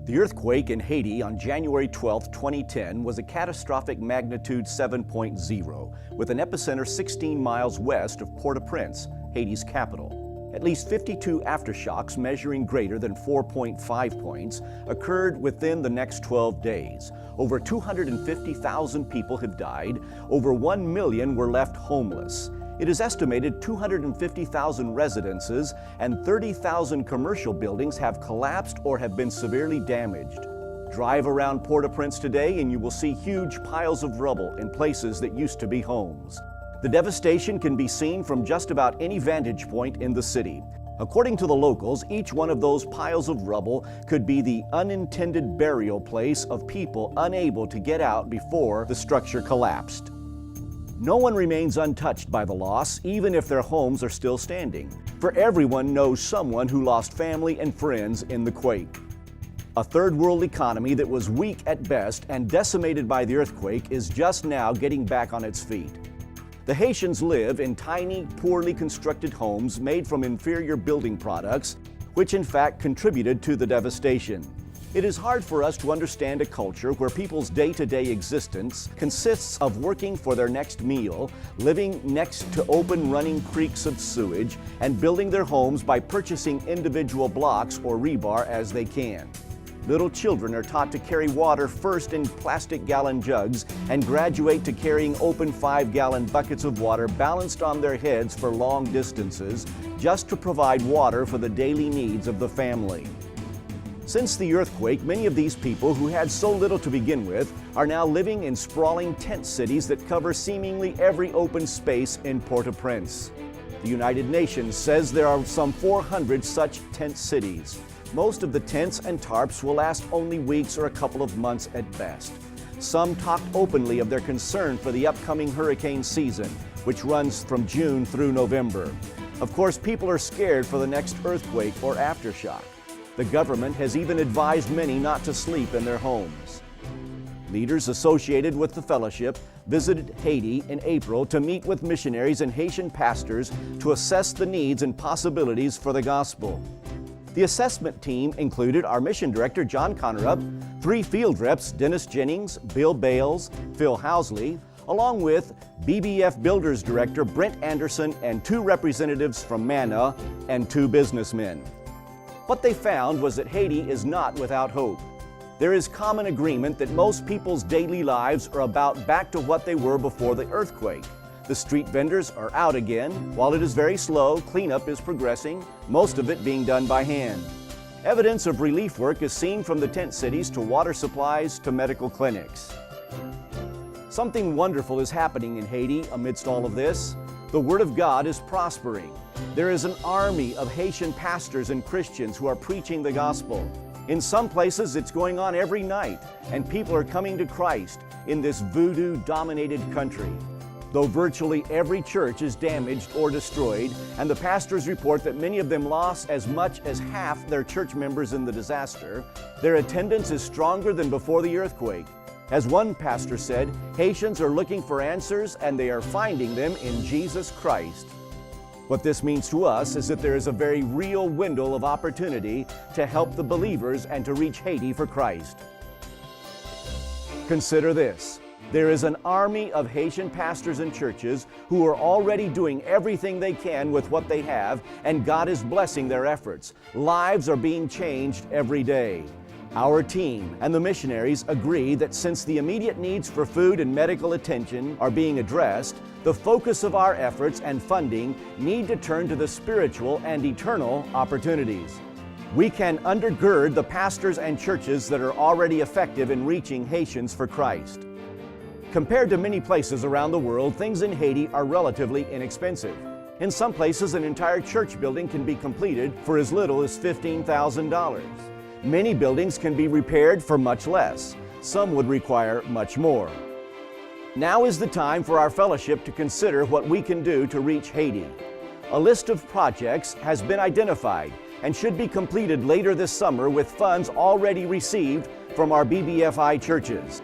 The earthquake in Haiti on January 12, 2010 was a catastrophic magnitude 7.0 with an epicenter 16 miles west of Port-au-Prince, Haiti's capital. At least 52 aftershocks measuring greater than 4.5 points occurred within the next 12 days. Over 250,000 people have died. Over 1 million were left homeless. It is estimated 250,000 residences and 30,000 commercial buildings have collapsed or have been severely damaged. Drive around Port-au-Prince today and you will see huge piles of rubble in places that used to be homes. The devastation can be seen from just about any vantage point in the city. According to the locals, each one of those piles of rubble could be the unintended burial place of people unable to get out before the structure collapsed. No one remains untouched by the loss, even if their homes are still standing, for everyone knows someone who lost family and friends in the quake. A third world economy that was weak at best and decimated by the earthquake is just now getting back on its feet. The Haitians live in tiny, poorly constructed homes made from inferior building products, which in fact contributed to the devastation. It is hard for us to understand a culture where people's day-to-day existence consists of working for their next meal, living next to open running creeks of sewage, and building their homes by purchasing individual blocks or rebar as they can. Little children are taught to carry water first in plastic gallon jugs and graduate to carrying open 5-gallon buckets of water balanced on their heads for long distances, just to provide water for the daily needs of the family. Since the earthquake, many of these people who had so little to begin with are now living in sprawling tent cities that cover seemingly every open space in Port-au-Prince. The United Nations says there are some 400 such tent cities. Most of the tents and tarps will last only weeks or a couple of months at best. Some talked openly of their concern for the upcoming hurricane season, which runs from June through November. Of course, people are scared for the next earthquake or aftershock. The government has even advised many not to sleep in their homes. Leaders associated with the fellowship visited Haiti in April to meet with missionaries and Haitian pastors to assess the needs and possibilities for the gospel. The assessment team included our mission director, John Connerup, 3 field reps, Dennis Jennings, Bill Bales, Phil Housley, along with BBF Builders Director, Brent Anderson, and 2 representatives from MANA and 2 businessmen. What they found was that Haiti is not without hope. There is common agreement that most people's daily lives are about back to what they were before the earthquake. The street vendors are out again. While it is very slow, cleanup is progressing, most of it being done by hand. Evidence of relief work is seen from the tent cities to water supplies to medical clinics. Something wonderful is happening in Haiti amidst all of this. The Word of God is prospering. There is an army of Haitian pastors and Christians who are preaching the gospel. In some places, it's going on every night, and people are coming to Christ in this voodoo-dominated country. Though virtually every church is damaged or destroyed, and the pastors report that many of them lost as much as half their church members in the disaster, their attendance is stronger than before the earthquake. As one pastor said, Haitians are looking for answers, and they are finding them in Jesus Christ. What this means to us is that there is a very real window of opportunity to help the believers and to reach Haiti for Christ. Consider this. There is an army of Haitian pastors and churches who are already doing everything they can with what they have, and God is blessing their efforts. Lives are being changed every day. Our team and the missionaries agree that since the immediate needs for food and medical attention are being addressed, the focus of our efforts and funding need to turn to the spiritual and eternal opportunities. We can undergird the pastors and churches that are already effective in reaching Haitians for Christ. Compared to many places around the world, things in Haiti are relatively inexpensive. In some places, an entire church building can be completed for as little as $15,000. Many buildings can be repaired for much less. Some would require much more. Now is the time for our fellowship to consider what we can do to reach Haiti. A list of projects has been identified and should be completed later this summer with funds already received from our BBFI churches.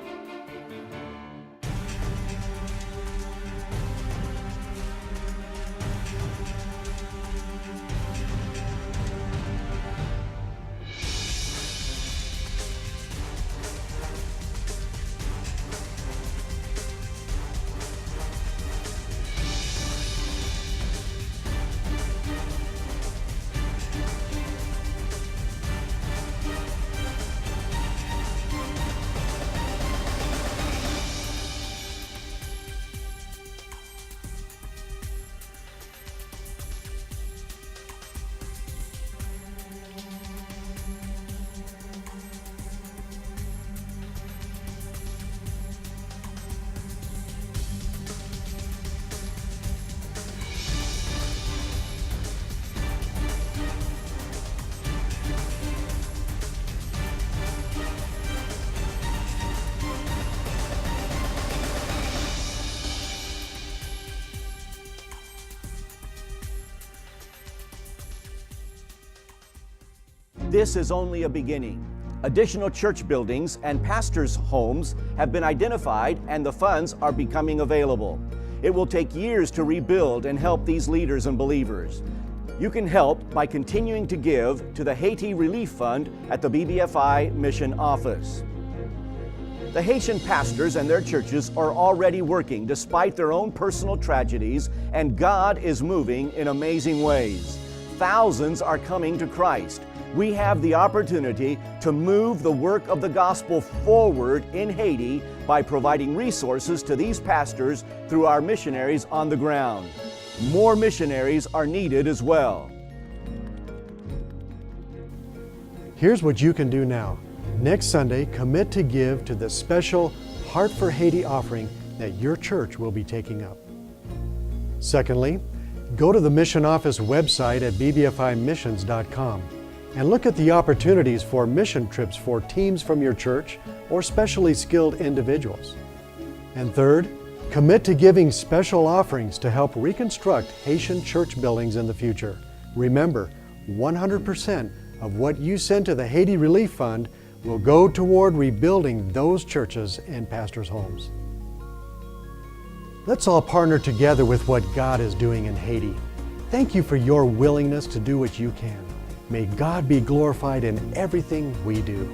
This is only a beginning. Additional church buildings and pastors' homes have been identified and the funds are becoming available. It will take years to rebuild and help these leaders and believers. You can help by continuing to give to the Haiti Relief Fund at the BBFI Mission Office. The Haitian pastors and their churches are already working despite their own personal tragedies, and God is moving in amazing ways. Thousands are coming to Christ. We have the opportunity to move the work of the gospel forward in Haiti by providing resources to these pastors through our missionaries on the ground. More missionaries are needed as well. Here's what you can do now. Next Sunday, commit to give to the special Heart for Haiti offering that your church will be taking up. Secondly, go to the Mission Office website at bbfimissions.com and look at the opportunities for mission trips for teams from your church or specially skilled individuals. And third, commit to giving special offerings to help reconstruct Haitian church buildings in the future. Remember, 100% of what you send to the Haiti Relief Fund will go toward rebuilding those churches and pastors' homes. Let's all partner together with what God is doing in Haiti. Thank you for your willingness to do what you can. May God be glorified in everything we do.